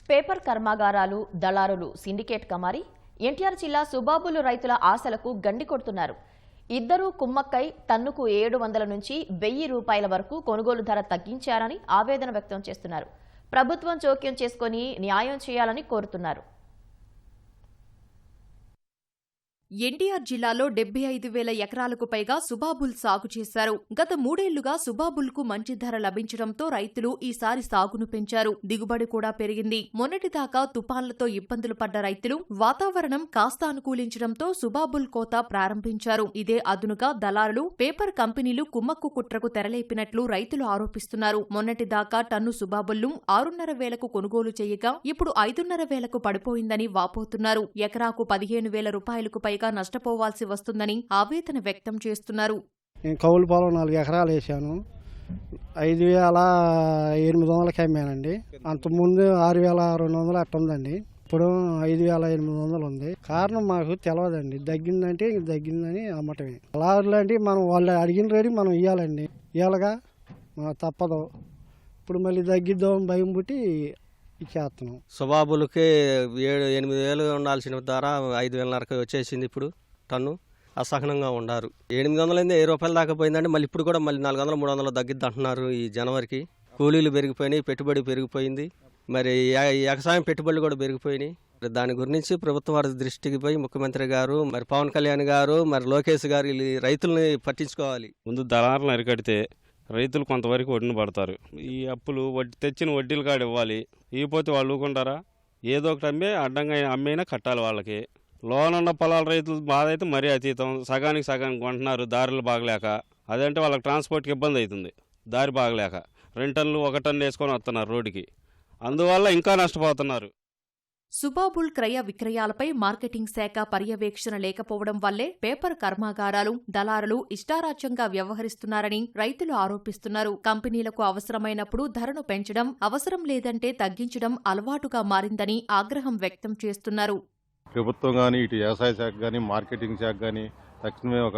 Paper కర్మాగారాలు, దళారులు సిండికేట్గా మారి ఎన్టీఆర్ జిల్లా సుబాబులు రైతుల ఆశలకు గండి కొడుతున్నారు. ఇద్దరూ కుమ్మక్కై టన్నుకు 700 నుంచి 1000 రూపాయల వరకు కొనుగోలు ధర తగ్గించారని ఆవేదన వ్యక్తం చేస్తున్నారు. ప్రభుత్వం జోక్యం చేసుకుని న్యాయం చేయాలని కోరుతున్నారు. ఎన్టీఆర్ జిల్లాలో 75,000 ఎకరాలకు పైగా సుబాబుల్ సాగు చేశారు. గత 3 ఏళ్లుగా సుబాబుల్కు మంచి ధర లభించడంతో రైతులు ఈసారి సాగును పెంచారు. దిగుబడి కూడా పెరిగింది. మొన్నటిదాకా తుపాన్లతో ఇబ్బందులు పడ్డ రైతులు వాతావరణం కాస్త అనుకూలించడంతో సుబాబుల్ కోత ప్రారంభించారు. ఇదే అదునుగా దళారులు, పేపర్ కంపెనీలు కుమ్మక్కు కుట్రకు తెరలేపినట్లు రైతులు ఆరోపిస్తున్నారు. మొన్నటిదాకా టన్ను సుబాబుల్ను 6,500కు కొనుగోలు చేయగా ఇప్పుడు 5,500కు పడిపోయిందని వాపోతున్నారు. ఎకరాకు 15,000 రూపాయలకు పైగా నష్టపోవాల్సి వస్తుందని ఆవేదన వ్యక్తం చేస్తున్నారు. కౌలు పొలం 4 ఎకరాలు వేసాను. 5,800కి అమ్మానండి. అంతకుముందు 6,200 అట్ట ఉందండి. ఇప్పుడు 5,800 ఉంది. కారణం మాకు తెలియదండి. తగ్గిందంటే తగ్గిందని అమ్మటమే. అలాగే అంటే మనం వాళ్ళు అడిగిన రేటు మనం ఇవ్వాలండి. ఇవ్వాలగా తప్పదు. ఇప్పుడు మళ్ళీ తగ్గిద్దాం భయం పుట్టి ఇచ్చేస్తున్నాం. సుబాబులకి 7-8 ఉండాల్సిన ధర 5,500 వచ్చేసింది. ఇప్పుడు టన్ను అసహనంగా ఉండారు. 800 1000 రూపాయలు దాకా పోయిందండి. మళ్ళీ ఇప్పుడు కూడా మళ్ళీ 400-300 తగ్గిద్ది అంటున్నారు. ఈ జనవరికి కూలీలు పెరిగిపోయినాయి, పెట్టుబడి పెరిగిపోయింది. మరి వ్యవసాయం పెట్టుబడులు కూడా పెరిగిపోయినాయి. దాని గురించి ప్రభుత్వం వారి దృష్టికి పోయి ముఖ్యమంత్రి గారు, మరి పవన్ కళ్యాణ్ గారు, మరి లోకేష్ గారు రైతుల్ని పట్టించుకోవాలి. ముందు దళారులను అరికడితే రైతులు కొంతవరకు వడ్డీని పడతారు. ఈ అప్పులు తెచ్చిన వడ్డీలు కాడ ఇవ్వాలి. ఇవ్వకపోతే వాళ్ళు ఊరుకుంటారా? ఏదో ఒకటి అడ్డంగా అమ్మైనా కట్టాలి వాళ్ళకి. లోన్ ఉన్న పొలాల రైతులు బాధ అయితే మరీ అతీతం. సగానికి కొంటున్నారు దారులు బాగలేక. అదంటే వాళ్ళకి ట్రాన్స్పోర్ట్కి ఇబ్బంది అవుతుంది. దారి బాగలేక 2 టన్నులు 1 టన్ను వేసుకొని వస్తున్నారు రోడ్డుకి. అందువల్ల ఇంకా నష్టపోతున్నారు. సుబాబుల్ క్రయ విక్రయాలపై మార్కెటింగ్ శాఖ పర్యవేక్షణ లేకపోవడం వల్లే పేపర్ కర్మాగారాలు, దళారులు ఇష్టారాజ్యంగా వ్యవహరిస్తున్నారని రైతులు ఆరోపిస్తున్నారు. కంపెనీలకు అవసరమైనప్పుడు ధరను పెంచడం, అవసరం లేదంటే తగ్గించడం అలవాటుగా మారిందని ఆగ్రహం వ్యక్తం చేస్తున్నారు. ప్రభుత్వం కానీ, ఇటు వ్యవసాయ శాఖ కానీ, మార్కెటింగ్ శాఖ కానీ తక్షణమే ఒక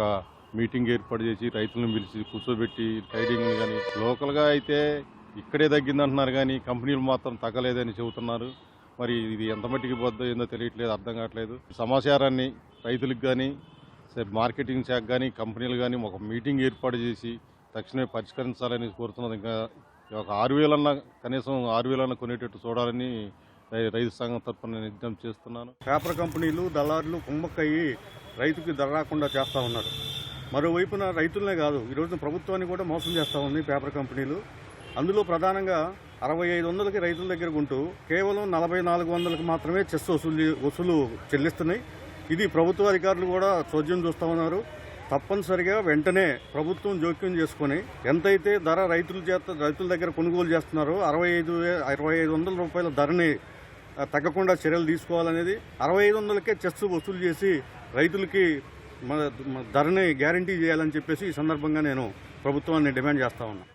మీటింగ్ ఏర్పాటు చేసి రైతులను పిలిచి కూర్చోబెట్టి ట్రైడింగ్ కానీ, లోకల్గా అయితే ఇక్కడే తగ్గిందంటున్నారు కానీ కంపెనీలు మాత్రం తగ్గలేదని చెబుతున్నారు. మరి ఇది ఎంత మట్టికి పోద్దో ఏందో తెలియట్లేదు, అర్థం కావట్లేదు. సమాచారాన్ని రైతులకు కానీ, మార్కెటింగ్ శాఖ కానీ, కంపెనీలు కానీ ఒక మీటింగ్ ఏర్పాటు చేసి తక్షణమే పరిష్కరించాలని కోరుతున్నది. ఇంకా ఒక 6,000 కనీసం 6,000 కొనేటట్టు చూడాలని రైతు సంఘం తరఫున నేను విజ్ఞప్తి చేస్తున్నాను. పేపర్ కంపెనీలు, దళారులు కుమ్మక్కయ్యి రైతుకి ధర రాకుండా చేస్తూ ఉన్నారు. మరోవైపున రైతులనే కాదు, ఈరోజు ప్రభుత్వాన్ని కూడా మోసం చేస్తూ ఉంది పేపర్ కంపెనీలు. అందులో ప్రధానంగా 6,500కి రైతుల దగ్గర ఉంటూ కేవలం 4,400కి మాత్రమే చెస్ వసూలు చెల్లిస్తున్నాయి. ఇది ప్రభుత్వ అధికారులు కూడా చోద్యం చూస్తూ ఉన్నారు. తప్పనిసరిగా వెంటనే ప్రభుత్వం జోక్యం చేసుకుని ఎంతైతే ధర రైతుల దగ్గర కొనుగోలు చేస్తున్నారో 6,500 రూపాయల ధరని తగ్గకుండా చర్యలు తీసుకోవాలనేది, 6,500కే చెస్ వసూలు చేసి రైతులకి ధరని గ్యారంటీ చేయాలని చెప్పేసి ఈ సందర్భంగా నేను ప్రభుత్వాన్ని డిమాండ్ చేస్తా ఉన్నా.